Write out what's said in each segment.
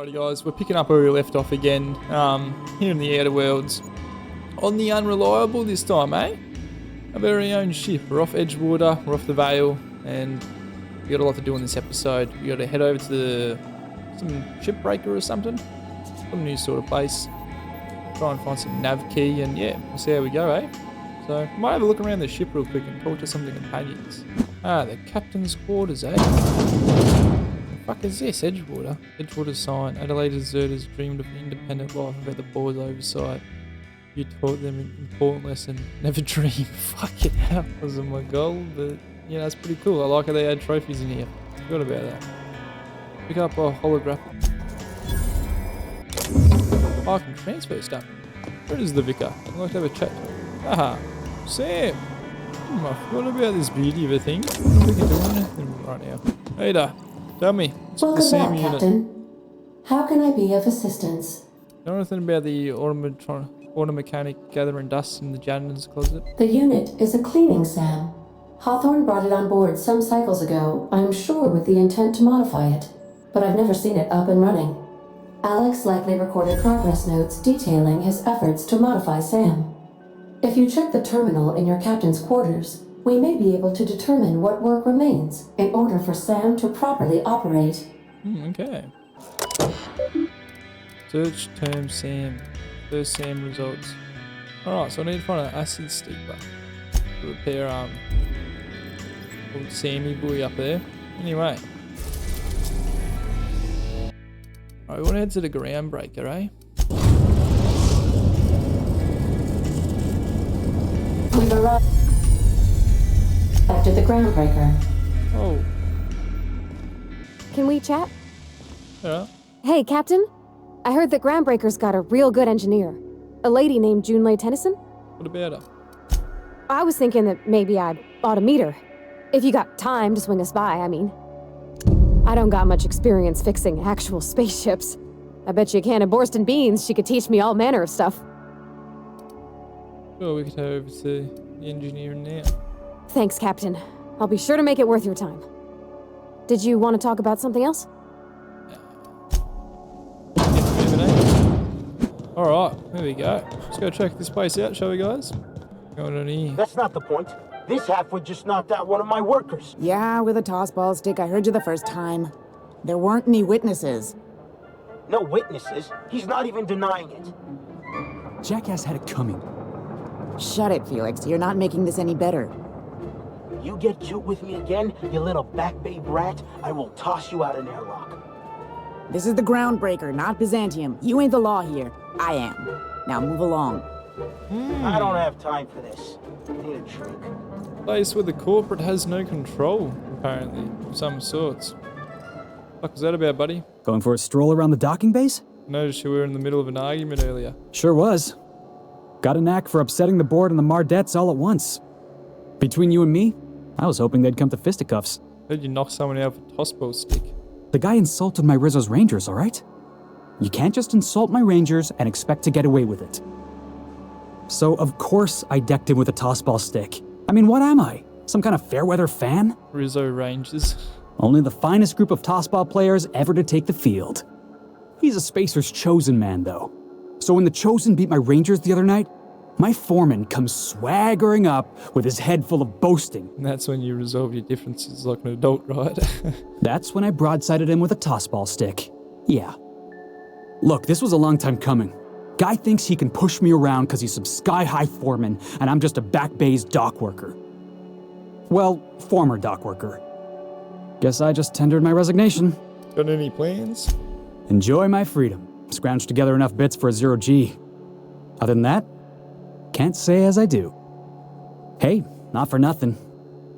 Alrighty guys, we're picking up where we left off again, here in the Outer Worlds. On the Unreliable this time, eh? Our very own ship. We're off Edgewater, we're off the Vale, and we got a lot to do in this episode. We got to head over to some shipbreaker or something. Some new sort of place. Try and find some nav key, and yeah, we'll see how we go, eh? So, might have a look around the ship real quick and talk to some of the companions. Ah, the captain's quarters, eh? Fuck is this? Edgewater? Edgewater sign. Adelaide deserters dreamed of an independent life without the board's oversight. You taught them an important lesson. Never dream. Fucking hell. Wasn't my goal, but yeah, that's pretty cool. I like how they add trophies in here. Forgot about that. Pick up a holographic. Oh, I can transfer stuff. Where is the vicar? I'd like to have a chat. Aha. Sam! I forgot about this beauty of a thing. We can do anything right now. Hey there. Tell me. Welcome back, Captain. How can I be of assistance? Know anything about the auto mechanic gathering dust in the janitor's closet? The unit is a cleaning SAM. Hawthorne brought it on board some cycles ago, I'm sure with the intent to modify it, but I've never seen it up and running. Alex likely recorded progress notes detailing his efforts to modify SAM. If you check the terminal in your captain's quarters, we may be able to determine what work remains in order for SAM to properly operate. Okay. Search term SAM. First SAM results. Alright, so I need to find an acid steeper to repair old Sammy boy up there. Anyway. Alright, we want to head to the Groundbreaker, eh? We've arrived at the Groundbreaker. Oh. Can we chat? Yeah. Hey, Captain. I heard that Groundbreaker's got a real good engineer. A lady named Junlei Tennyson. What about her? I was thinking that maybe I ought to meet her. If you got time to swing us by, I mean. I don't got much experience fixing actual spaceships. I bet you a can of Borston beans she could teach me all manner of stuff. Well, we could head over to the engineer now. Thanks, Captain. I'll be sure to make it worth your time. Did you want to talk about something else? Alright, there we go. Let's go check this place out, shall we, guys? Going on here. That's not the point. This halfwit just knocked out one of my workers. Yeah, with a tossball stick. I heard you the first time. There weren't any witnesses. No witnesses. He's not even denying it. Jackass had it coming. Shut it, Felix. You're not making this any better. You get cute with me again, you little back babe rat, I will toss you out an airlock. This is the Groundbreaker, not Byzantium. You ain't the law here. I am. Now move along. I don't have time for this. I need a drink. Place where the corporate has no control, apparently, of some sorts. What was that about, buddy? Going for a stroll around the docking base? Noticed you were in the middle of an argument earlier. Sure was. Got a knack for upsetting the board and the Mardettes all at once. Between you and me, I was hoping they'd come to fisticuffs. Heard you knock someone out with a tossball stick. The guy insulted my Rizzo's Rangers, alright? You can't just insult my Rangers and expect to get away with it. So, of course, I decked him with a tossball stick. I mean, what am I? Some kind of fair-weather fan? Rizzo Rangers. Only the finest group of tossball players ever to take the field. He's a Spacer's chosen man, though. So when the Chosen beat my Rangers the other night, my foreman comes swaggering up with his head full of boasting. And that's when you resolve your differences like an adult, right? That's when I broadsided him with a tossball stick. Yeah. Look, this was a long time coming. Guy thinks he can push me around because he's some sky-high foreman, and I'm just a back bay's dock worker. Well, former dock worker. Guess I just tendered my resignation. Got any plans? Enjoy my freedom. Scrounged together enough bits for a 0G. Other than that, can't say as I do. Hey, not for nothing,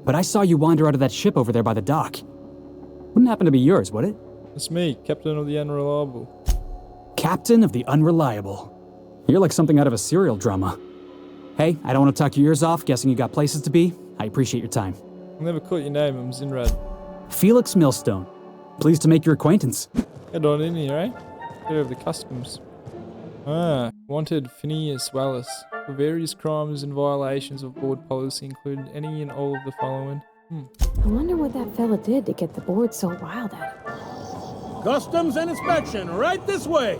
but I saw you wander out of that ship over there by the dock. Wouldn't happen to be yours, would it? It's me, Captain of the Unreliable. Captain of the Unreliable. You're like something out of a serial drama. Hey, I don't want to talk your ears off, guessing you got places to be. I appreciate your time. I never caught your name, I'm Zinrad. Felix Millstone. Pleased to make your acquaintance. Head on in here, eh? Get over the customs. Ah, wanted Phineas Wallace for various crimes and violations of board policy, including any and all of the following. I wonder what that fella did to get the board so wild at it. Customs and inspection, right this way.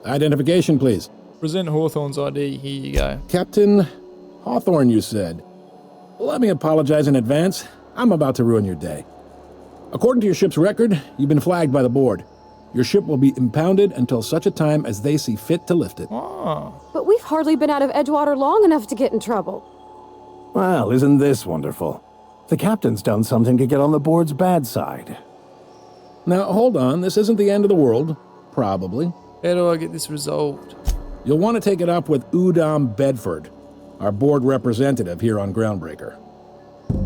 Identification, please. Present Hawthorne's ID. Here you go. Captain Hawthorne, you said. Let me apologize in advance. I'm about to ruin your day. According to your ship's record, you've been flagged by the board. Your ship will be impounded until such a time as they see fit to lift it. Oh. But we've hardly been out of Edgewater long enough to get in trouble. Well, isn't this wonderful? The captain's done something to get on the board's bad side. Now, hold on. This isn't the end of the world. Probably. How do I get this resolved? You'll want to take it up with Udom Bedford, our board representative here on Groundbreaker.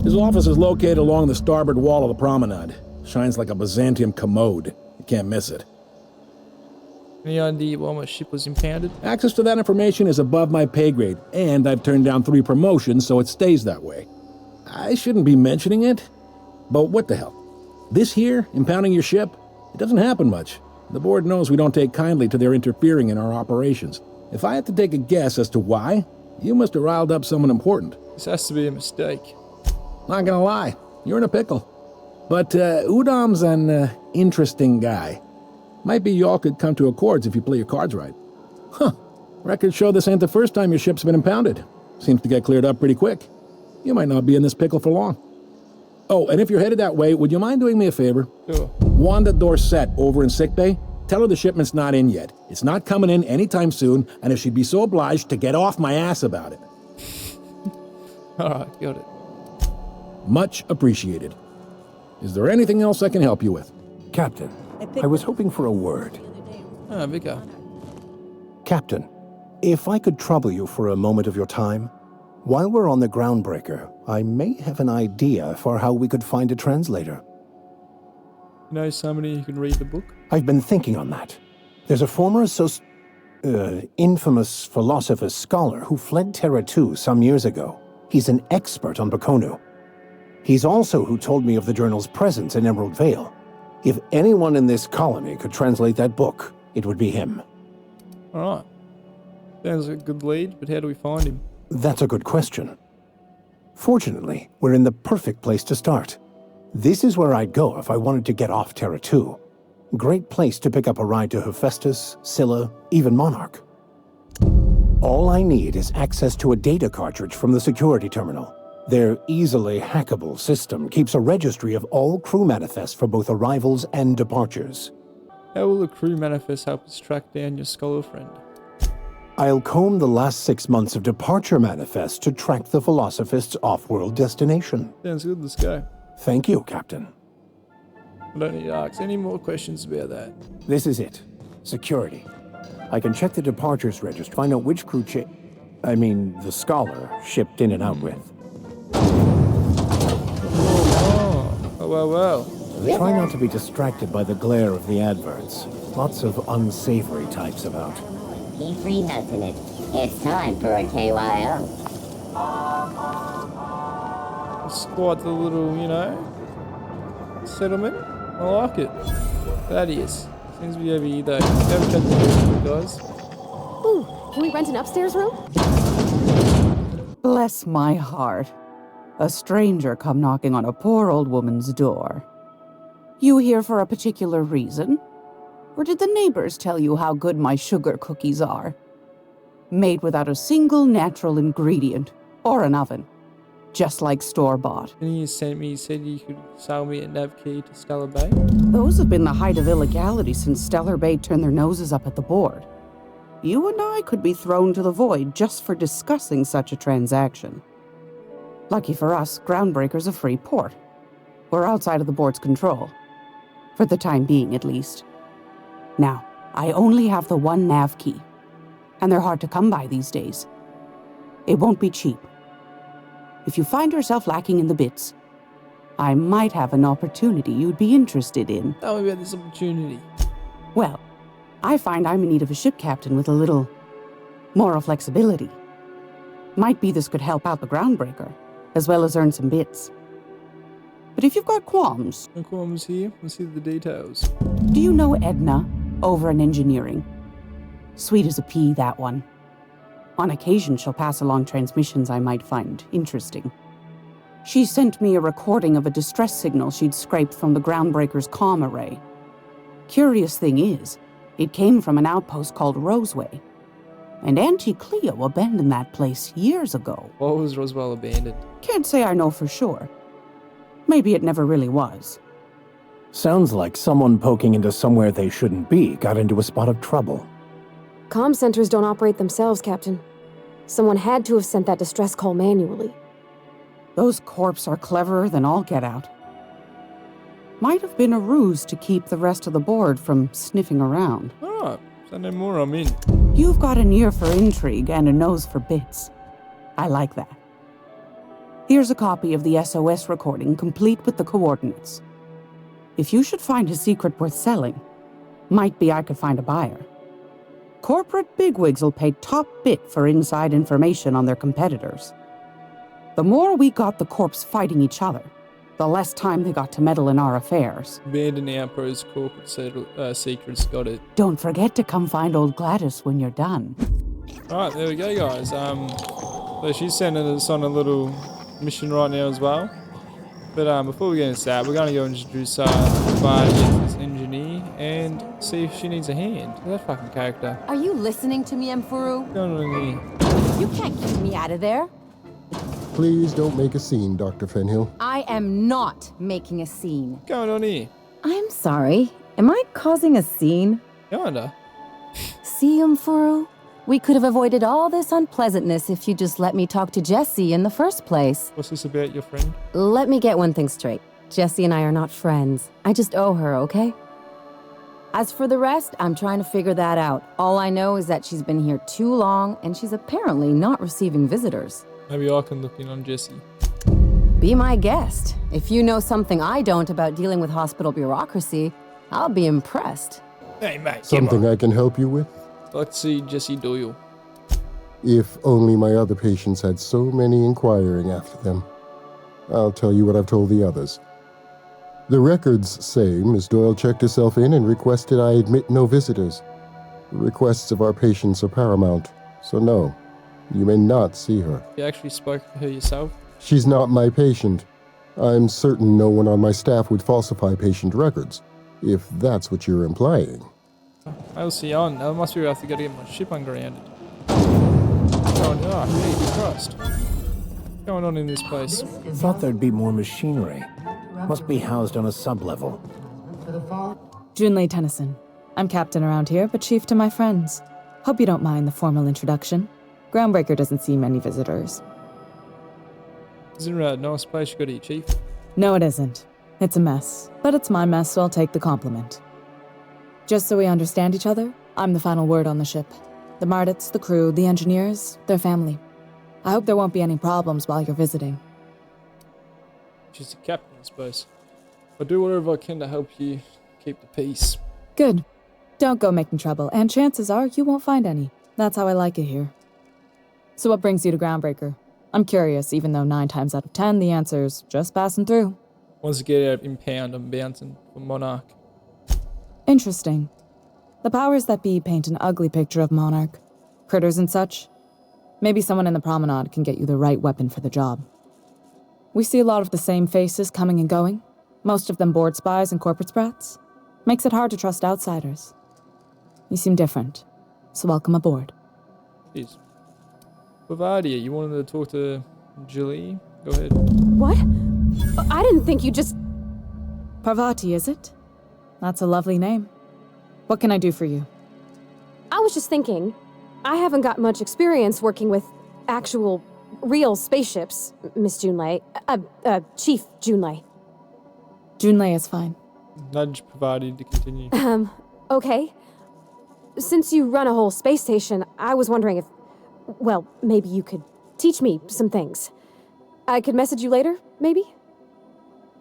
His office is located along the starboard wall of the promenade. Shines like a Byzantium commode. You can't miss it. Any idea why my ship was impounded? Access to that information is above my pay grade, and I've turned down 3 promotions, so it stays that way. I shouldn't be mentioning it, but what the hell? This here, impounding your ship, it doesn't happen much. The board knows we don't take kindly to their interfering in our operations. If I had to take a guess as to why, you must have riled up someone important. This has to be a mistake. Not gonna lie, you're in a pickle. But Udom's an interesting guy. Might be y'all could come to accords if you play your cards right. Huh. Records show this ain't the first time your ship's been impounded. Seems to get cleared up pretty quick. You might not be in this pickle for long. Oh, and if you're headed that way, would you mind doing me a favor? Sure. Wanda Dorset over in sickbay, tell her the shipment's not in yet. It's not coming in anytime soon, and if she'd be so obliged to get off my ass about it. Alright, got it. Much appreciated. Is there anything else I can help you with? Captain, I was hoping for a word. Ah, Vicar. Captain, if I could trouble you for a moment of your time, while we're on the Groundbreaker, I may have an idea for how we could find a translator. You know somebody who can read the book? I've been thinking on that. There's a former infamous philosopher scholar who fled Terra 2 some years ago. He's an expert on Bakonu. He's also who told me of the journal's presence in Emerald Vale. If anyone in this colony could translate that book, it would be him. Alright. Sounds like a good lead, but how do we find him? That's a good question. Fortunately, we're in the perfect place to start. This is where I'd go if I wanted to get off Terra 2. Great place to pick up a ride to Hephaestus, Scylla, even Monarch. All I need is access to a data cartridge from the security terminal. Their easily hackable system keeps a registry of all crew manifests for both arrivals and departures. How will the crew manifest help us track down your scholar friend? I'll comb the last 6 months of departure manifests to track the Philosophist's off-world destination. Sounds good, let's go. Thank you, Captain. I don't need to ask any more questions about that. This is it. Security. I can check the departures register, find out which crew the scholar shipped in and out with. Oh, well. Try not to be distracted by the glare of the adverts. Lots of unsavory types about. EP4 nothing it. It's time for a KYO. It's quite the little, settlement. I like it. That is. Seems to be over here though. Haven't checked the basement, guys. Ooh, can we rent an upstairs room? Bless my heart. A stranger come knocking on a poor old woman's door. You here for a particular reason? Or did the neighbors tell you how good my sugar cookies are? Made without a single natural ingredient, or an oven. Just like store-bought. And you sent me, you said you could sell me a nav key to Stellar Bay? Those have been the height of illegality since Stellar Bay turned their noses up at the board. You and I could be thrown to the void just for discussing such a transaction. Lucky for us, Groundbreaker's a free port. We're outside of the board's control. For the time being, at least. Now, I only have the one nav key. And they're hard to come by these days. It won't be cheap. If you find yourself lacking in the bits, I might have an opportunity you'd be interested in. Tell me about this opportunity. Well, I find I'm in need of a ship captain with a little moral flexibility. Might be this could help out the Groundbreaker, as well as earn some bits. But if you've got qualms... No qualms here. Let's see the details. Do you know Edna, over in engineering? Sweet as a pea, that one. On occasion, she'll pass along transmissions I might find interesting. She sent me a recording of a distress signal she'd scraped from the Groundbreaker's comm array. Curious thing is, it came from an outpost called Roseway. And Auntie Cleo abandoned that place years ago. Why was Roswell abandoned? Can't say I know for sure. Maybe it never really was. Sounds like someone poking into somewhere they shouldn't be got into a spot of trouble. Comm centers don't operate themselves, Captain. Someone had to have sent that distress call manually. Those corps are cleverer than all get out. Might have been a ruse to keep the rest of the board from sniffing around. Oh, send in more, I'm in. You've got an ear for intrigue and a nose for bits. I like that. Here's a copy of the SOS recording, complete with the coordinates. If you should find a secret worth selling, might be I could find a buyer. Corporate bigwigs will pay top bit for inside information on their competitors. The more we got the corps fighting each other, the less time they got to meddle in our affairs. Abandon Outpost corporate secrets, got it. Don't forget to come find old Gladys when you're done. Alright, there we go, guys. So she's sending us on a little mission right now as well. But before we get into that, we're going to go introduce this engineer and see if she needs a hand. Look at that fucking character. Are you listening to me, Mfuru? What's going on here? You can't keep me out of there. Please don't make a scene, Dr. Fenhill. I am not making a scene. What's going on here? I'm sorry. Am I causing a scene? Kinda. See, Mfuru? We could have avoided all this unpleasantness if you just let me talk to Jessie in the first place. What's this about your friend? Let me get one thing straight. Jessie and I are not friends. I just owe her, okay? As for the rest, I'm trying to figure that out. All I know is that she's been here too long, and she's apparently not receiving visitors. Maybe I can look in on Jessie. Be my guest. If you know something I don't about dealing with hospital bureaucracy, I'll be impressed. Hey, mate. Something I can help you with? Let's see Jessie Doyle. If only my other patients had so many inquiring after them. I'll tell you what I've told the others. The records say Miss Doyle checked herself in and requested I admit no visitors. The requests of our patients are paramount, so no, you may not see her. You actually spoke to her yourself? She's not my patient. I'm certain no one on my staff would falsify patient records, if that's what you're implying. I'll see on. I must be about to go to get my ship ungrounded. Oh, Jesus Christ. What's going on in this place? Thought there'd be more machinery. Must be housed on a sub-level. Junlei Tennyson. I'm captain around here, but chief to my friends. Hope you don't mind the formal introduction. Groundbreaker doesn't see many visitors. Isn't it a nice place you got here, Chief? No, it isn't. It's a mess. But it's my mess, so I'll take the compliment. Just so we understand each other, I'm the final word on the ship. The Mardits, the crew, the engineers, their family. I hope there won't be any problems while you're visiting. She's the captain, I suppose. I'll do whatever I can to help you keep the peace. Good. Don't go making trouble, and chances are you won't find any. That's how I like it here. So what brings you to Groundbreaker? I'm curious, even though 9 times out of 10 the answer's just passing through. Once I get out impound, I'm bouncing for Monarch. Interesting. The powers that be paint an ugly picture of Monarch. Critters and such. Maybe someone in the promenade can get you the right weapon for the job. We see a lot of the same faces coming and going. Most of them board spies and corporate sprats. Makes it hard to trust outsiders. You seem different, so welcome aboard. Jeez. Bavaria, you wanted to talk to Julie? Go ahead. What? I didn't think you just... Parvati, is it? That's a lovely name. What can I do for you? I was just thinking, I haven't got much experience working with actual, real spaceships, Miss Junlei. Chief Junlei. Junlei is fine. Nudge Bavaria to continue. Okay. Since you run a whole space station, I was wondering if, well, maybe you could teach me some things. I could message you later, maybe?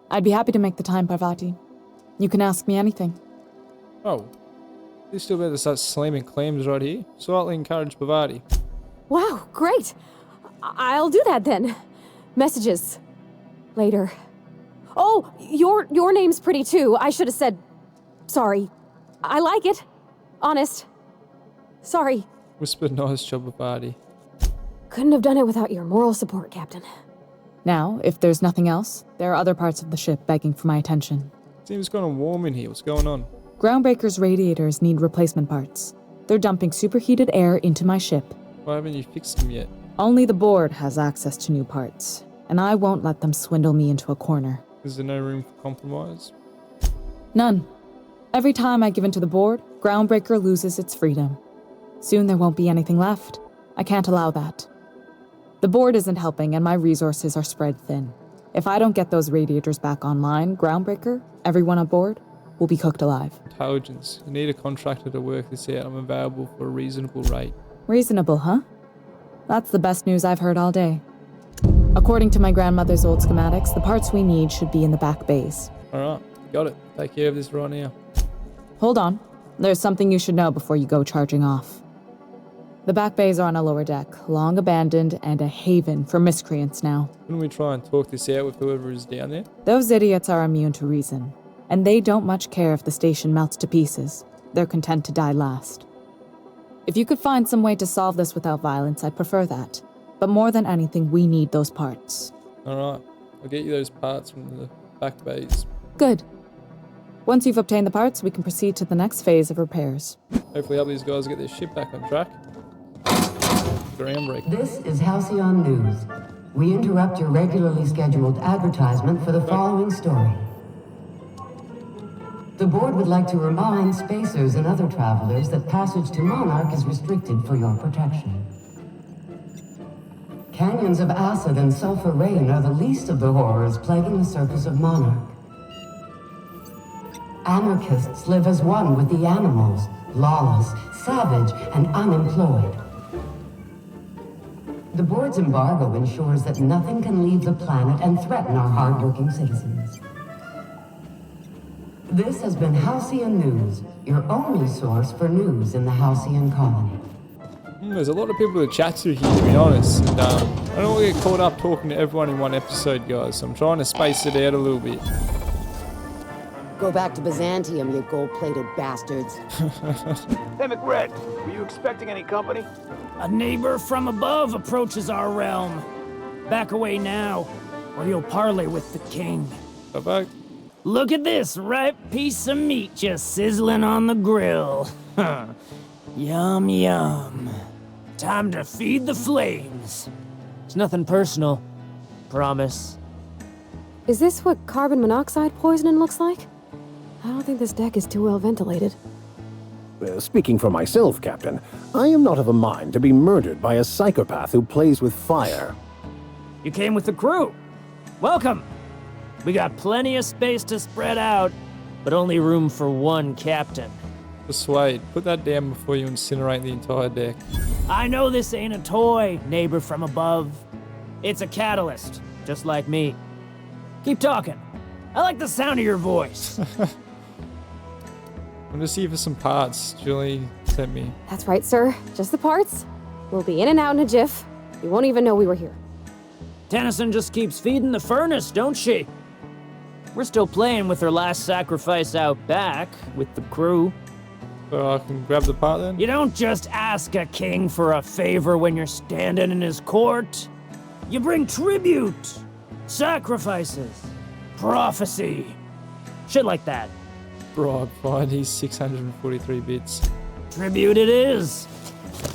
I'd be happy to make the time, Parvati. You can ask me anything. Oh. You're still about to start slamming clams right here? Slightly encourage Bavaria. Wow, great. I'll do that then. Messages. Later. Oh, your name's pretty too. I should have said... Sorry. I like it. Honest. Sorry. Whispered nice job, Bavaria. Couldn't have done it without your moral support, Captain. Now, if there's nothing else, there are other parts of the ship begging for my attention. Seems kind of warm in here. What's going on? Groundbreaker's radiators need replacement parts. They're dumping superheated air into my ship. Why haven't you fixed them yet? Only the board has access to new parts, and I won't let them swindle me into a corner. Is there no room for compromise? None. Every time I give in to the board, Groundbreaker loses its freedom. Soon there won't be anything left. I can't allow that. The board isn't helping, and my resources are spread thin. If I don't get those radiators back online, Groundbreaker, everyone aboard, will be cooked alive. Intelligence. You need a contractor to work this out. I'm available for a reasonable rate. Reasonable, huh? That's the best news I've heard all day. According to my grandmother's old schematics, the parts we need should be in the back bays. Alright, got it. Take care of this right now. Hold on. There's something you should know before you go charging off. The back bays are on a lower deck, long abandoned and a haven for miscreants now. Couldn't we try and talk this out with whoever is down there? Those idiots are immune to reason, and they don't much care if the station melts to pieces. They're content to die last. If you could find some way to solve this without violence, I'd prefer that. But more than anything, we need those parts. Alright, I'll get you those parts from the back bays. Good. Once you've obtained the parts, we can proceed to the next phase of repairs. Hopefully help these guys get their ship back on track. Groundbreaker. This is Halcyon News. We interrupt your regularly scheduled advertisement for the following story. The board would like to remind spacers and other travelers that passage to Monarch is restricted for your protection. Canyons of acid and sulfur rain are the least of the horrors plaguing the surface of Monarch. Anarchists live as one with the animals, lawless, savage, and unemployed. The board's embargo ensures that nothing can leave the planet and threaten our hard-working citizens. This has been Halcyon News, your only source for news in the Halcyon colony. There's a lot of people to chat to here, to be honest. And, I don't want to get caught up talking to everyone in one episode, guys. So I'm trying to space it out a little bit. Go back to Byzantium, you gold-plated bastards. Hey, McRed, were you expecting any company? A neighbor from above approaches our realm. Back away now, or you'll parley with the king. Bye-bye. Look at this ripe piece of meat just sizzling on the grill. Yum, yum. Time to feed the flames. It's nothing personal. Promise. Is this what carbon monoxide poisoning looks like? I don't think this deck is too well ventilated. Speaking for myself, Captain, I am not of a mind to be murdered by a psychopath who plays with fire. You came with the crew. Welcome. We got plenty of space to spread out, but only room for one captain. Persuade, put that down before you incinerate the entire deck. I know this ain't a toy, neighbor from above. It's a catalyst, just like me. Keep talking. I like the sound of your voice. I'm just here for some parts Julie sent me. That's right, sir. Just the parts. We'll be in and out in a jiff. You won't even know we were here. Tennyson just keeps feeding the furnace, don't she? We're still playing with her last sacrifice out back with the crew. So I can grab the part then? You don't just ask a king for a favor when you're standing in his court. You bring tribute, sacrifices, prophecy, shit like that. Bribe, find these 643 bits. Tribute it is.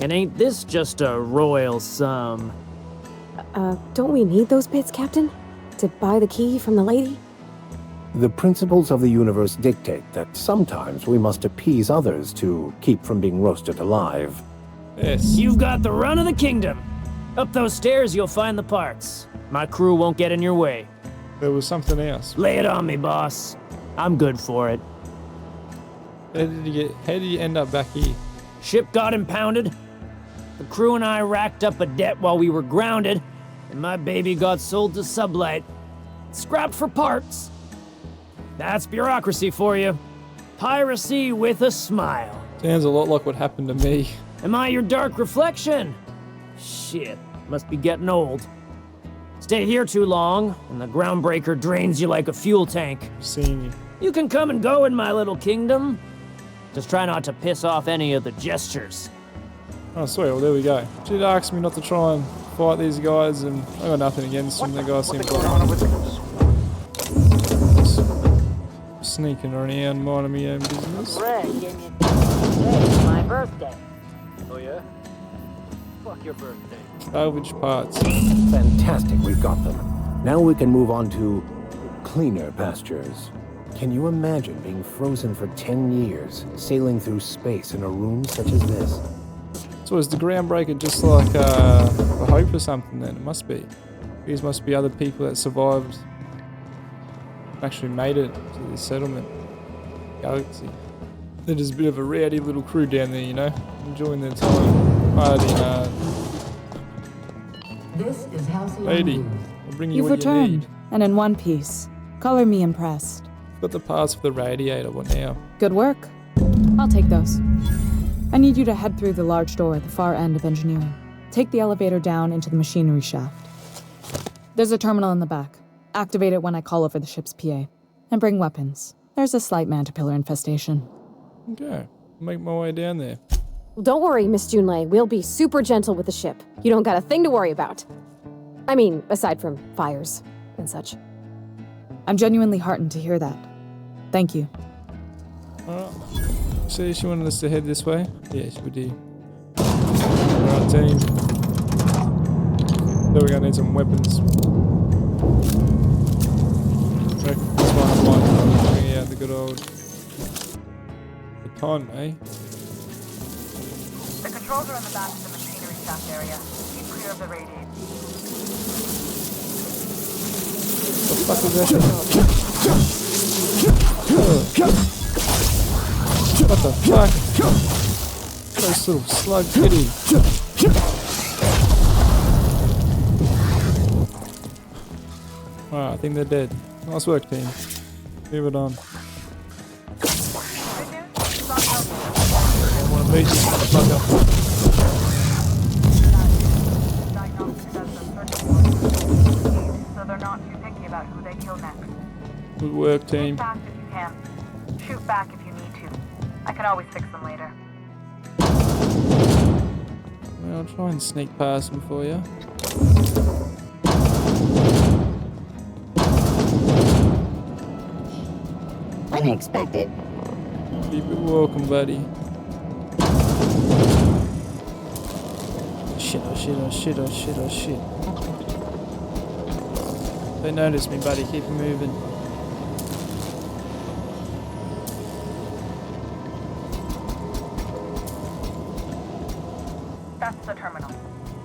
And ain't this just a royal sum? Don't we need those bits, Captain? To buy the key from the lady? The principles of the universe dictate that sometimes we must appease others to keep from being roasted alive. Yes. You've got the run of the kingdom. Up those stairs, you'll find the parts. My crew won't get in your way. There was something else. Lay it on me, boss. I'm good for it. How did you end up back here? Ship got impounded. The crew and I racked up a debt while we were grounded, and my baby got sold to Sublight. Scrapped for parts. That's bureaucracy for you. Piracy with a smile. Sounds a lot like what happened to me. Am I your dark reflection? Shit, must be getting old. Stay here too long, and the Groundbreaker drains you like a fuel tank. Seeing you. You can come and go in my little kingdom. Just try not to piss off any of the gestures. Oh, sweet. Well, there we go. She did ask me not to try and fight these guys, and I got nothing against them. The guys seem quite sneaking around, minding my own business. Greg gave me a today's my birthday. Oh yeah? Fuck your birthday. Salvage parts. Fantastic, we've got them. Now we can move on to cleaner pastures. Can you imagine being frozen for 10 years, sailing through space in a room such as this? So is the Groundbreaker just like a hope or something then? It must be. These must be other people that survived, actually made it to the settlement galaxy. They're just a bit of a rowdy little crew down there, you know, enjoying their time, partying hard. This is Halcyon Lady, News. I'll bring you You've what returned, you need. and in one piece. Color me impressed. Got the parts for the radiator. What now? Good work. I'll take those. I need you to head through the large door at the far end of engineering. Take the elevator down into the machinery shaft. There's a terminal in the back. Activate it when I call over the ship's PA. And bring weapons. There's a slight mantipillar infestation. Okay, make my way down there. Well, don't worry, Miss Junlei. We'll be super gentle with the ship. You don't got a thing to worry about. I mean, aside from fires and such. I'm genuinely heartened to hear that. Thank you. Alright. So she wanted us to head this way? Yes, we do. Alright, team. So we're gonna need some weapons. Reckon this one I might bring out the good old baton, eh? The controls are in the back of the machinery shaft area. Keep clear of the radiator. What the fuck is that? What the fuck? Those little slug kitty. Alright, I think they're dead. Nice work, team. Move it on. I want to beat this motherfucker. So they're not too picky about who they kill next. Good work, team. Shoot fast if you can. Shoot back if you need to. I can always fix them later. Well, I'll try and sneak past them for you. Unexpected. Keep it welcome, buddy. Shit, oh shit, oh shit, oh shit, oh shit. They notice me, buddy. Keep moving. That's the terminal.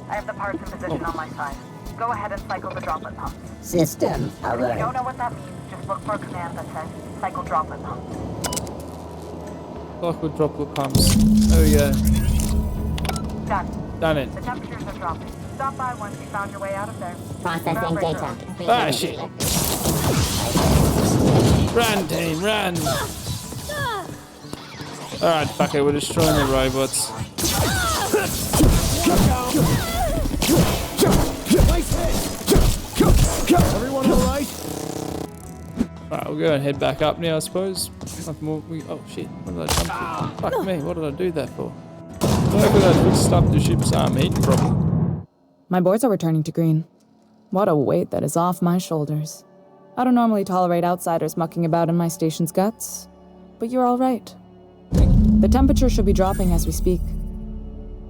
I have the parts in position on my side. Go ahead and cycle the droplet pumps. System If you alert. don't know what that means, just look for a command that says cycle droplet pumps. Lock with droplet pumps. There we go. Done. Done it. The temperatures are dropping. Stop by once you found your way out of there. Processing data. Ah, shit. Run, team, run. Alright, fuck it. We're destroying the robots. Everyone alright? Alright, we'll go and head back up now, I suppose. Nothing more. Oh shit, what did I jump to? Fuck me, what did I do that for? Hopefully that would stop the ship's heating problem. My boards are returning to green. What a weight that is off my shoulders. I don't normally tolerate outsiders mucking about in my station's guts, but you're all right. The temperature should be dropping as we speak.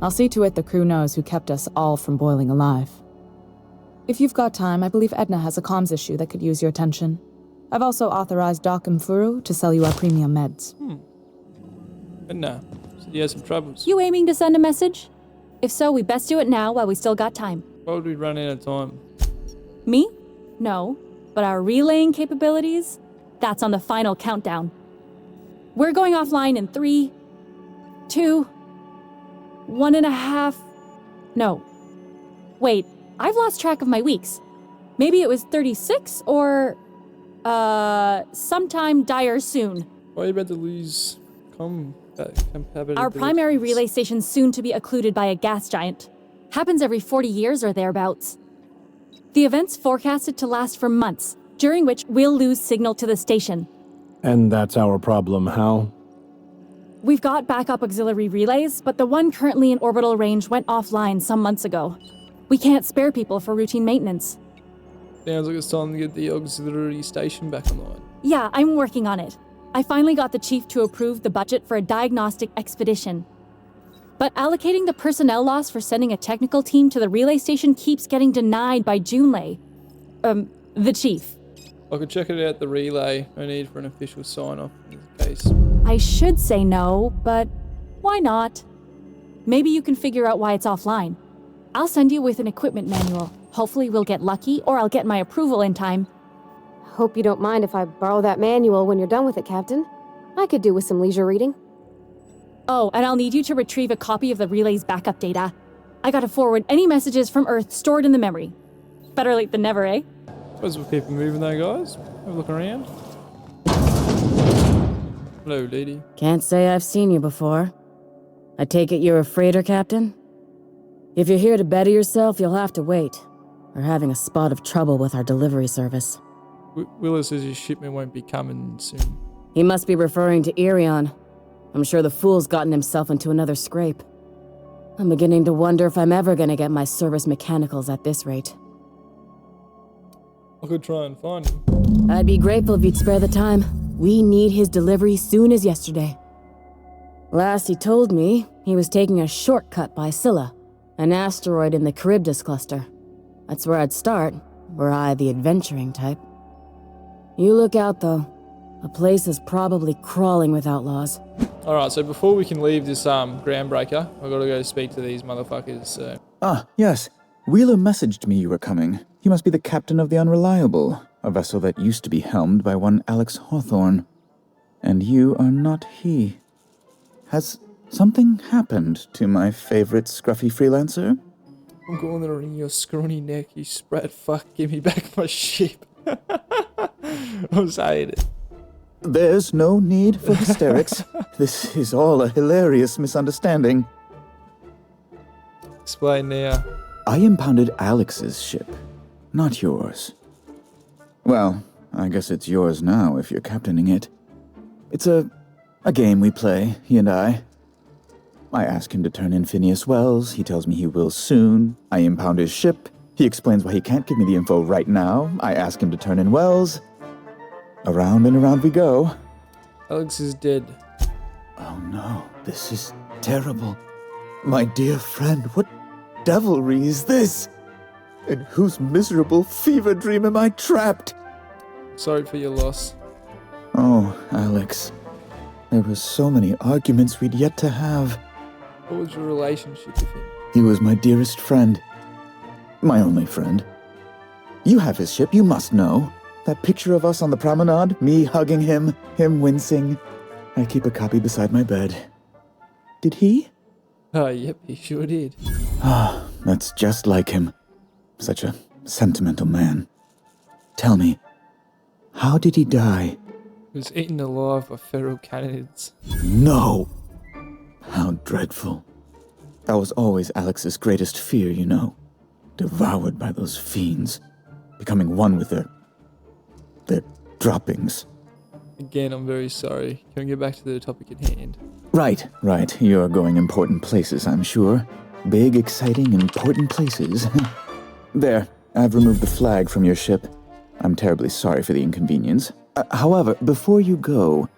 I'll see to it the crew knows who kept us all from boiling alive. If you've got time, I believe Edna has a comms issue that could use your attention. I've also authorized Doc Mfuru to sell you our premium meds. Edna, said you had some troubles. You aiming to send a message? If so, we best do it now while we still got time. Why would we run out of time? Me? No. But our relaying capabilities? That's on the final countdown. We're going offline in 3, 2, 1.5... No. Wait, I've lost track of my weeks. Maybe it was 36 or... sometime dire soon. Why are you about to lose compatibility? Our primary relay station's soon to be occluded by a gas giant. Happens every 40 years or thereabouts. The event's forecasted to last for months, during which we'll lose signal to the station. And that's our problem, how? We've got backup auxiliary relays, but the one currently in orbital range went offline some months ago. We can't spare people for routine maintenance. Sounds like it's time to get the auxiliary station back online. Yeah, I'm working on it. I finally got the chief to approve the budget for a diagnostic expedition. But allocating the personnel loss for sending a technical team to the relay station keeps getting denied by Junlei. The chief. I could check it out at the relay. No need for an official sign-off in this case. I should say no, but why not? Maybe you can figure out why it's offline. I'll send you with an equipment manual. Hopefully we'll get lucky, or I'll get my approval in time. Hope you don't mind if I borrow that manual when you're done with it, Captain. I could do with some leisure reading. Oh, and I'll need you to retrieve a copy of the relay's backup data. I gotta forward any messages from Earth stored in the memory. Better late than never, eh? Suppose we'll keep it moving though, guys. Have a look around. Hello, lady. Can't say I've seen you before. I take it you're a freighter, Captain? If you're here to better yourself, you'll have to wait. We're having a spot of trouble with our delivery service. Willis says his shipment won't be coming soon. He must be referring to Irion. I'm sure the fool's gotten himself into another scrape. I'm beginning to wonder if I'm ever gonna get my service mechanicals at this rate. I could try and find him. I'd be grateful if you'd spare the time. We need his delivery soon as yesterday. Last he told me, he was taking a shortcut by Scylla, an asteroid in the Charybdis cluster. That's where I'd start, were I the adventuring type. You look out, though. The place is probably crawling with outlaws. Alright, so before we can leave this Groundbreaker, I've got to go speak to these motherfuckers, so... Ah, yes. Wheeler messaged me you were coming. He must be the captain of the Unreliable, a vessel that used to be helmed by one Alex Hawthorne. And you are not he. Has something happened to my favorite scruffy freelancer? I'm going to wring your scrawny neck, you sprat fuck. Give me back my ship. I'm saying it. There's no need for hysterics. This is all a hilarious misunderstanding. Explain now. I impounded Alex's ship, not yours. Well, I guess it's yours now if you're captaining it. It's a game we play, he and I. I ask him to turn in Phineas Wells. He tells me he will soon. I impound his ship. He explains why he can't give me the info right now. I ask him to turn in Wells. Around and around we go. Alex is dead. Oh no, this is terrible. My dear friend, what devilry is this? In whose miserable fever dream am I trapped? Sorry for your loss. Oh, Alex. There were so many arguments we'd yet to have. What was your relationship with him? He was my dearest friend. My only friend. You have his ship, you must know. That picture of us on the promenade, me hugging him, him wincing. I keep a copy beside my bed. Did he? Yep, he sure did. Ah, that's just like him. Such a sentimental man. Tell me, how did he die? He was eaten alive by feral canids. No! How dreadful. That was always Alex's greatest fear, you know. Devoured by those fiends. Becoming one with their droppings. Again, I'm very sorry. Can we get back to the topic at hand? Right. You're going important places, I'm sure. Big, exciting, important places. There, I've removed the flag from your ship. I'm terribly sorry for the inconvenience. However, before you go,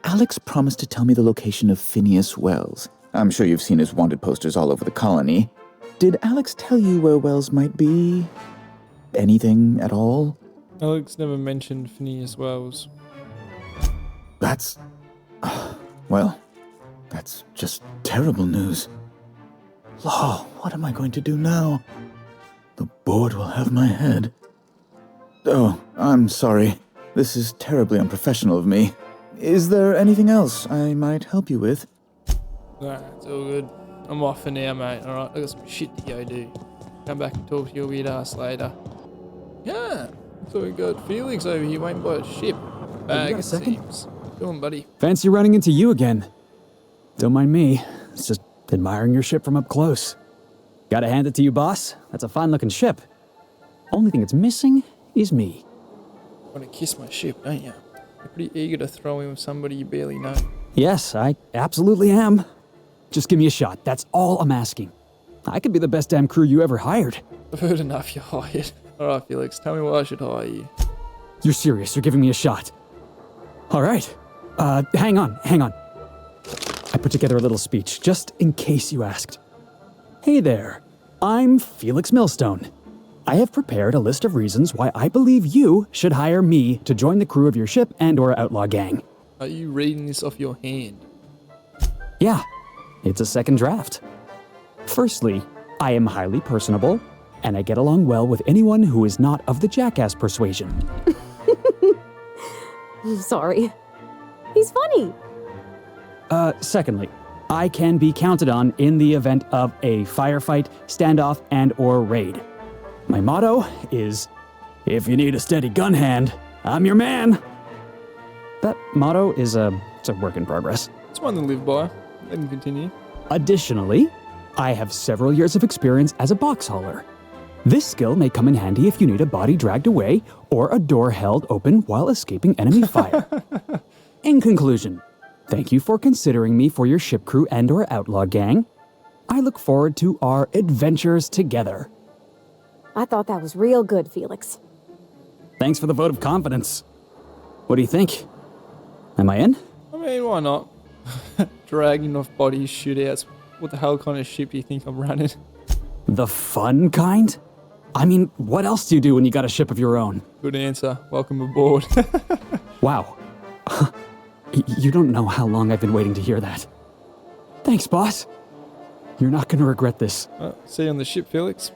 Alex promised to tell me the location of Phineas Wells. I'm sure you've seen his wanted posters all over the colony. Did Alex tell you where Wells might be? Anything at all? Alex never mentioned Phineas Wells. That's... well, that's just terrible news. Law, what am I going to do now? The board will have my head. Oh, I'm sorry. This is terribly unprofessional of me. Is there anything else I might help you with? Nah, it's all good. I'm off for now, mate. Alright, I got some shit to go do. Come back and talk to your weird ass later. Yeah, so we got Felix over here waiting by a ship. Bag, it seems. Go on, buddy. Fancy running into you again. Don't mind me. It's just admiring your ship from up close. Gotta hand it to you, boss. That's a fine-looking ship. Only thing it's missing is me. Want to kiss my ship, don't you? You're pretty eager to throw in with somebody you barely know. Yes, I absolutely am. Just give me a shot. That's all I'm asking. I could be the best damn crew you ever hired. I've heard enough, you're hired. Alright, Felix, tell me why I should hire you. You're serious, you're giving me a shot. All right. Hang on. I put together a little speech, just in case you asked. Hey there. I'm Felix Millstone. I have prepared a list of reasons why I believe you should hire me to join the crew of your ship and/or outlaw gang. Are you reading this off your hand? Yeah, it's a second draft. Firstly, I am highly personable, and I get along well with anyone who is not of the jackass persuasion. Sorry. He's funny. Secondly, I can be counted on in the event of a firefight, standoff, and/or raid. My motto is, if you need a steady gun hand, I'm your man. That motto is it's a work in progress. It's one to live by. Let me continue. Additionally, I have several years of experience as a box hauler. This skill may come in handy if you need a body dragged away or a door held open while escaping enemy fire. In conclusion, thank you for considering me for your ship crew and/or outlaw gang. I look forward to our adventures together. I thought that was real good, Felix. Thanks for the vote of confidence. What do you think? Am I in? I mean, why not? Dragging off bodies, shootouts. What the hell kind of ship do you think I'm running? The fun kind? I mean, what else do you do when you got a ship of your own? Good answer. Welcome aboard. Wow. You don't know how long I've been waiting to hear that. Thanks, boss. You're not going to regret this. See you on the ship, Felix.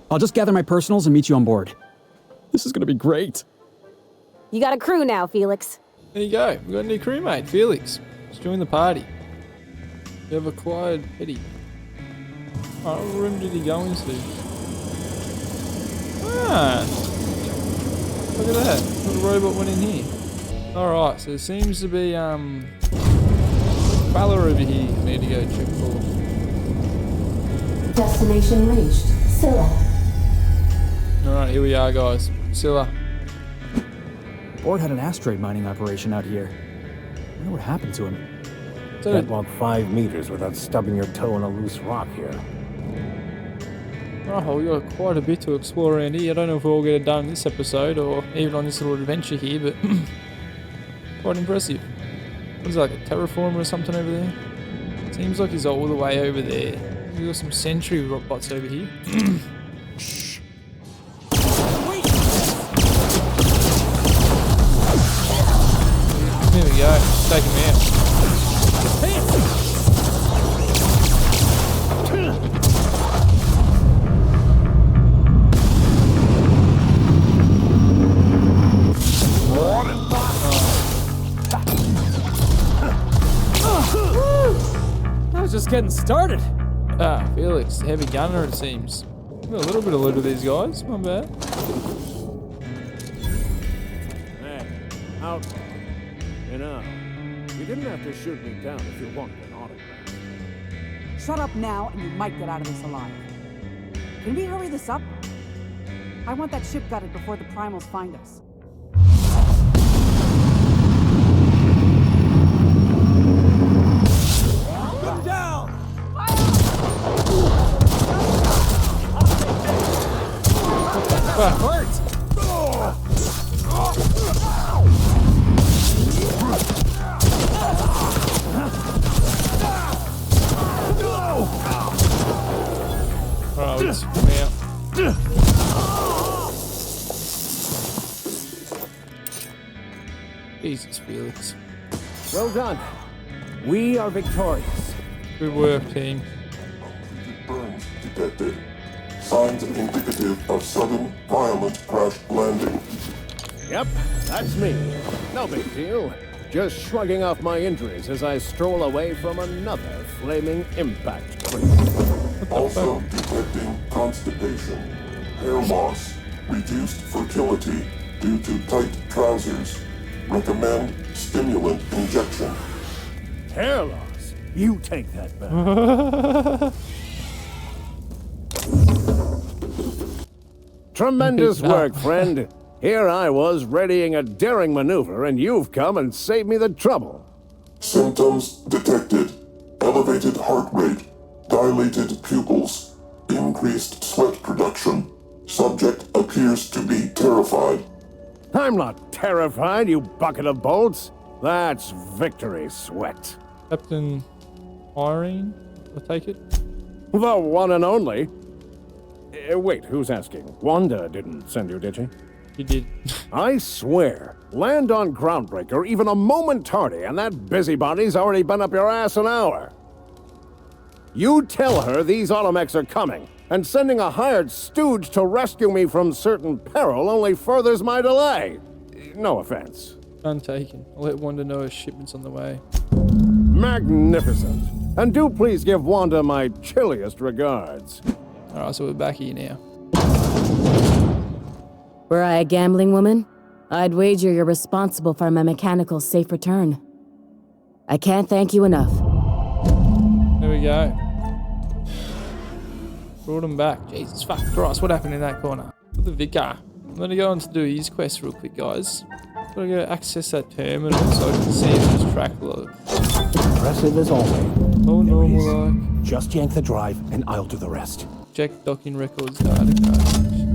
I'll just gather my personals and meet you on board. This is going to be great. You got a crew now, Felix. There you go. We've got a new crewmate, Felix. Let's join the party. You have acquired Eddie. What room did he go into? Look at that. Little robot went in here. Alright, so there seems to be a fella over here I need to go check for. Destination reached. Scylla. Alright, here we are, guys. Scylla. Board had an asteroid mining operation out here. I wonder what happened to him. Can't walk 5 meters without stubbing your toe on a loose rock here. Oh, we got quite a bit to explore around here. I don't know if we'll all get it done in this episode or even on this little adventure here, but quite impressive. What is it, like a terraformer or something over there? Seems like he's all the way over there. We've got some sentry robots over here. Shh. There we go. Take him out. I was just getting started. Felix, heavy gunner it seems. Got a little bit of loot of these guys, not bad. Hey, out. You know, you didn't have to shoot me down if you wanted an autograph. Shut up now, and you might get out of this alive. Can we hurry this up? I want that ship gutted before the primals find us. Come down! Hurt! Alright, let's come out. Jesus, Felix. Well done. We are victorious. Good work, team. Burns detected. Signs indicative of sudden, violent crash landing. Yep, that's me. No big deal. Just shrugging off my injuries as I stroll away from another flaming impact crater. Also detecting constipation, hair loss, reduced fertility due to tight trousers. Recommend stimulant injection. Hair loss? You take that back. Tremendous work, friend. Here I was readying a daring maneuver, and you've come and saved me the trouble. Symptoms detected. Elevated heart rate, dilated pupils, increased sweat production. Subject appears to be terrified. I'm not terrified, you bucket of bolts. That's victory sweat. Captain Irene, I take it? The one and only. Wait, who's asking? Wanda didn't send you, did she? He did. I swear, land on Groundbreaker even a moment tardy, and that busybody's already been up your ass an hour. You tell her these automechs are coming, and sending a hired stooge to rescue me from certain peril only furthers my delay. No offense. Untaken. I'll let Wanda know a shipment's on the way. Magnificent. And do please give Wanda my chilliest regards. Alright, so we're back here now. Were I a gambling woman, I'd wager you're responsible for my mechanical safe return. I can't thank you enough. There we go. Brought him back. Jesus fuck Christ, what happened in that corner? The vicar. I'm gonna go on to do his quest real quick, guys. Gotta go access that terminal so I can see if there's track log. Impressive as always. Oh, normal like. Just yank the drive and I'll do the rest. Check docking records data cartridge.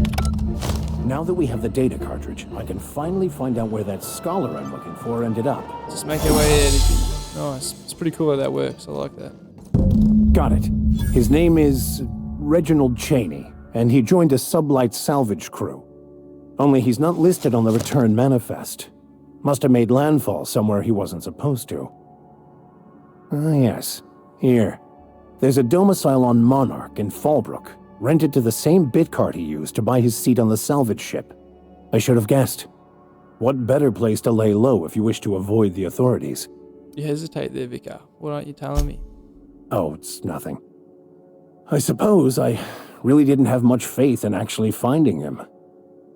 Now that we have the data cartridge, I can finally find out where that scholar I'm looking for ended up. Just make our way there, Nikki. Nice. It's pretty cool how that works. I like that. Got it. His name is Reginald Cheney, and he joined a sublight salvage crew. Only he's not listed on the return manifest. Must have made landfall somewhere he wasn't supposed to. Ah, yes. Here. There's a domicile on Monarch in Fallbrook, rented to the same bit card he used to buy his seat on the salvage ship. I should have guessed. What better place to lay low if you wish to avoid the authorities? You hesitate there, Vicar. What aren't you telling me? Oh, it's nothing. I suppose I really didn't have much faith in actually finding him.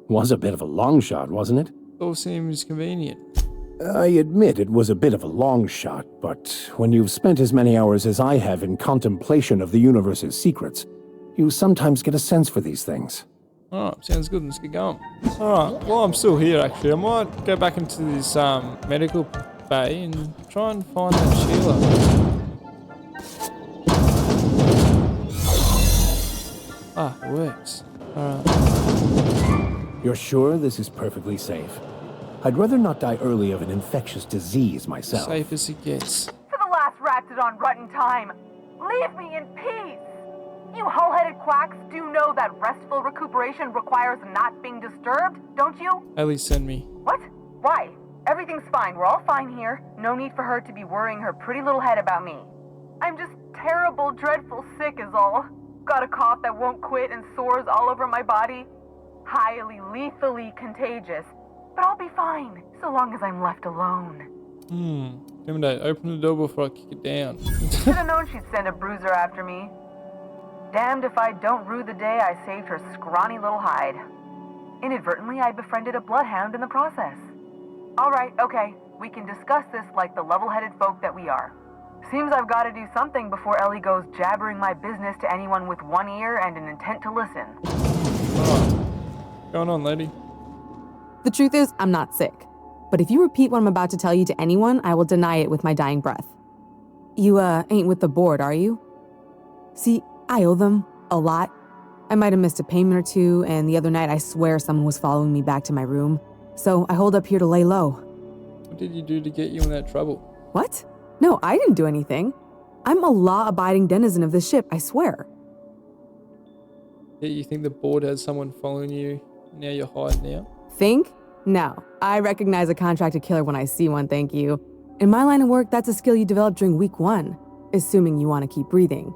Was a bit of a long shot, wasn't it? All seems convenient. I admit it was a bit of a long shot, but when you've spent as many hours as I have in contemplation of the universe's secrets, you sometimes get a sense for these things. Alright, sounds good. Let's get going. Alright, well, I'm still here actually. I might go back into this medical bay and try and find that Sheila. Ah, it works. Alright. You're sure this is perfectly safe? I'd rather not die early of an infectious disease myself. Safe as it gets. To the last Raptidon rut in time, leave me in peace! You hull-headed quacks do know that restful recuperation requires not being disturbed, don't you? At least send me. What? Why? Everything's fine. We're all fine here. No need for her to be worrying her pretty little head about me. I'm just terrible, dreadful sick is all. Got a cough that won't quit and sores all over my body. Highly, lethally contagious. But I'll be fine, so long as I'm left alone. Intimidate. Open the door before I kick it down. Should have known she'd send a bruiser after me. Damned if I don't rue the day I saved her scrawny little hide. Inadvertently, I befriended a bloodhound in the process. Alright, okay. We can discuss this like the level-headed folk that we are. Seems I've got to do something before Ellie goes jabbering my business to anyone with one ear and an intent to listen. What's going on, lady? The truth is, I'm not sick. But if you repeat what I'm about to tell you to anyone, I will deny it with my dying breath. You, ain't with the board, are you? See, I owe them a lot. I might have missed a payment or two, and the other night I swear someone was following me back to my room. So I hold up here to lay low. What did you do to get you in that trouble? What? No, I didn't do anything. I'm a law-abiding denizen of this ship, I swear. Yeah, you think the board has someone following you, now you're hiding out? Think? No. I recognize a contracted killer when I see one, thank you. In my line of work, that's a skill you develop during week 1, assuming you want to keep breathing.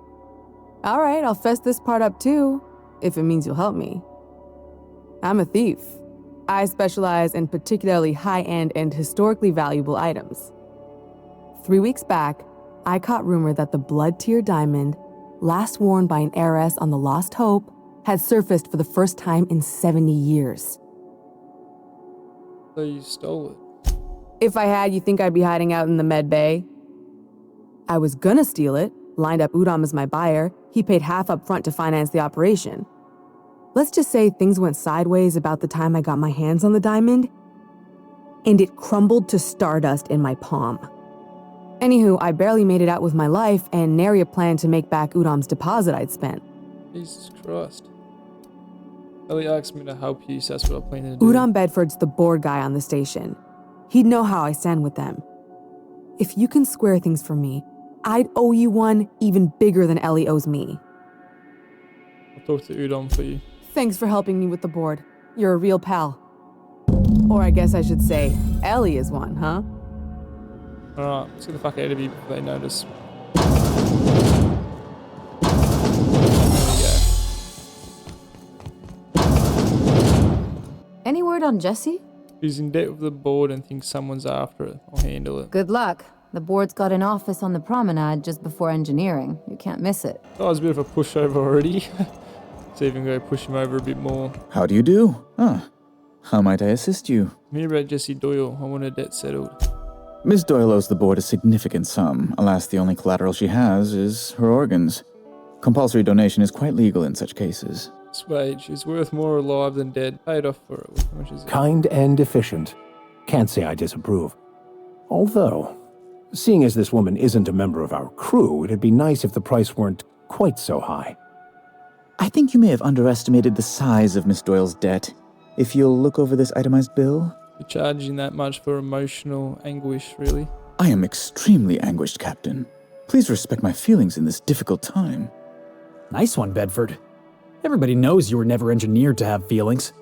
All right, I'll fess this part up too, if it means you'll help me. I'm a thief. I specialize in particularly high-end and historically valuable items. 3 weeks back, I caught rumor that the blood-tier diamond, last worn by an heiress on the Lost Hope, had surfaced for the first time in 70 years. So you stole it? If I had, you think I'd be hiding out in the med bay? I was gonna steal it, lined up Udom as my buyer. He paid half up front to finance the operation. Let's just say things went sideways about the time I got my hands on the diamond, and it crumbled to stardust in my palm. Anywho, I barely made it out with my life, and nary a plan to make back Udom's deposit I'd spent. Jesus Christ. Ellie asked me to help you, so that's what I plan to do. Udom Bedford's the board guy on the station. He'd know how I stand with them. if you can square things for me, I'd owe you one even bigger than Ellie owes me. I'll talk to Udom for you. Thanks for helping me with the board. You're a real pal. Or I guess I should say, Ellie is one, huh? Alright, let's get the fuck out of here before they notice. Any word on Jessie? She's in debt with the board and thinks someone's after it. I'll handle it. Good luck. The board's got an office on the promenade just before engineering. You can't miss it. That was a bit of a pushover already. Let's even go push him over a bit more. How do you do? How might I assist you? I'm here about Jessie Doyle. I want her debt settled. Miss Doyle owes the board a significant sum. Alas, the only collateral she has is her organs. Compulsory donation is quite legal in such cases. This wage is worth more alive than dead. Paid off for it. How much is it? Kind and efficient. Can't say I disapprove. Although, seeing as this woman isn't a member of our crew, it'd be nice if the price weren't quite so high. I think you may have underestimated the size of Miss Doyle's debt. If you'll look over this itemized bill... You're charging that much for emotional anguish, really? I am extremely anguished, Captain. Please respect my feelings in this difficult time. Nice one, Bedford. Everybody knows you were never engineered to have feelings.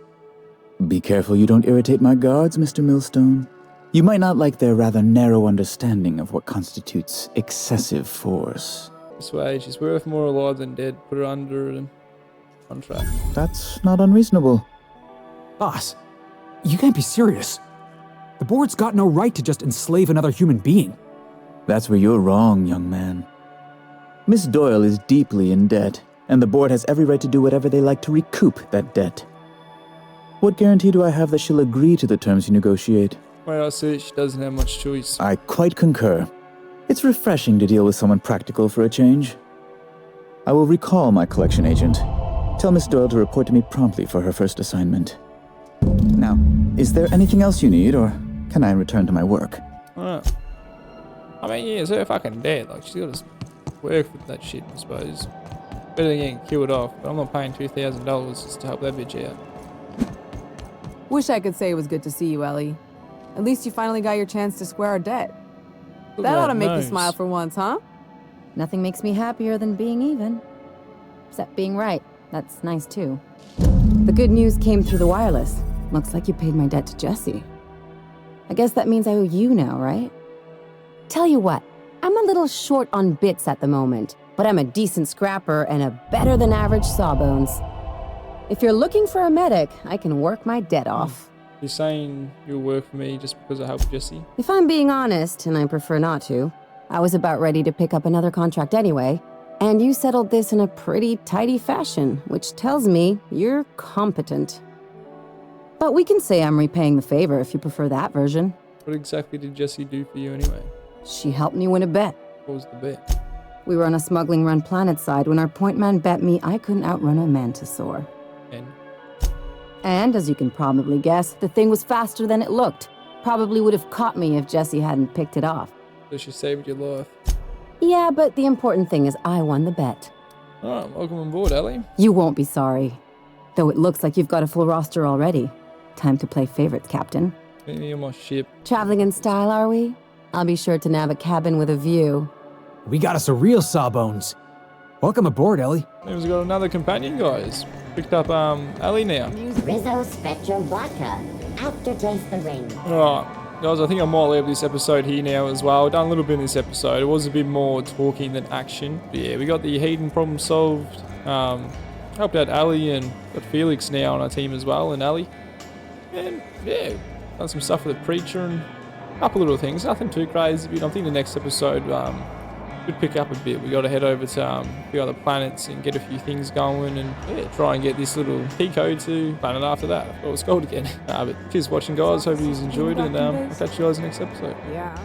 Be careful you don't irritate my guards, Mr. Millstone. You might not like their rather narrow understanding of what constitutes excessive force. This wage is worth more alive than dead. Put her under a contract. That's not unreasonable. Boss, you can't be serious. The board's got no right to just enslave another human being. That's where you're wrong, young man. Miss Doyle is deeply in debt, and the board has every right to do whatever they like to recoup that debt. What guarantee do I have that she'll agree to the terms you negotiate? Well, I see she doesn't have much choice. I quite concur. It's refreshing to deal with someone practical for a change. I will recall my collection agent. Tell Miss Doyle to report to me promptly for her first assignment. Now, is there anything else you need, or can I return to my work? Alright. I mean, yeah, it's her fucking dead. Like, she's got to work for that shit, I suppose. Better than getting killed off, but I'm not paying $2,000 just to help that bitch out. Wish I could say it was good to see you, Ellie. At least you finally got your chance to square our debt. That ought to make you smile for once, huh? Nothing makes me happier than being even. Except being right. That's nice, too. The good news came through the wireless. Looks like you paid my debt to Jessie. I guess that means I owe you now, right? Tell you what, I'm a little short on bits at the moment, but I'm a decent scrapper and a better-than-average sawbones. If you're looking for a medic, I can work my debt off. You're saying you'll work for me just because I helped Jessie? If I'm being honest, and I prefer not to, I was about ready to pick up another contract anyway, and you settled this in a pretty tidy fashion, which tells me you're competent. But we can say I'm repaying the favor if you prefer that version. What exactly did Jessie do for you anyway? She helped me win a bet. What was the bet? We were on a smuggling run planetside when our point man bet me I couldn't outrun a mantisaur. And, as you can probably guess, the thing was faster than it looked. Probably would have caught me if Jessie hadn't picked it off. So she saved your life. Yeah, but the important thing is I won the bet. Alright, welcome on board, Ellie. You won't be sorry. Though it looks like you've got a full roster already. Time to play favorites, Captain. Meet me on my ship. Traveling in style, are we? I'll be sure to nab a cabin with a view. We got us a real sawbones. Welcome aboard, Ellie. We've got another companion, guys. Picked up, Ellie now. Rizzo Spectrum Vodka. Aftertaste the ring. Alright, guys, I think I might leave this episode here now as well. I've done a little bit in this episode. It was a bit more talking than action. But yeah, we got the Hayden problem solved. Helped out Ellie and got Felix now on our team as well, and Ellie. And yeah, done some stuff with the Preacher and a couple little things. Nothing too crazy, but I think the next episode could pick up a bit. We got to head over to a few other planets and get a few things going, and yeah, try and get this little key code to planet after that. I forgot what it's called again. But cheers for watching, guys. Hope you enjoyed, and I'll catch you guys in the next episode. Yeah.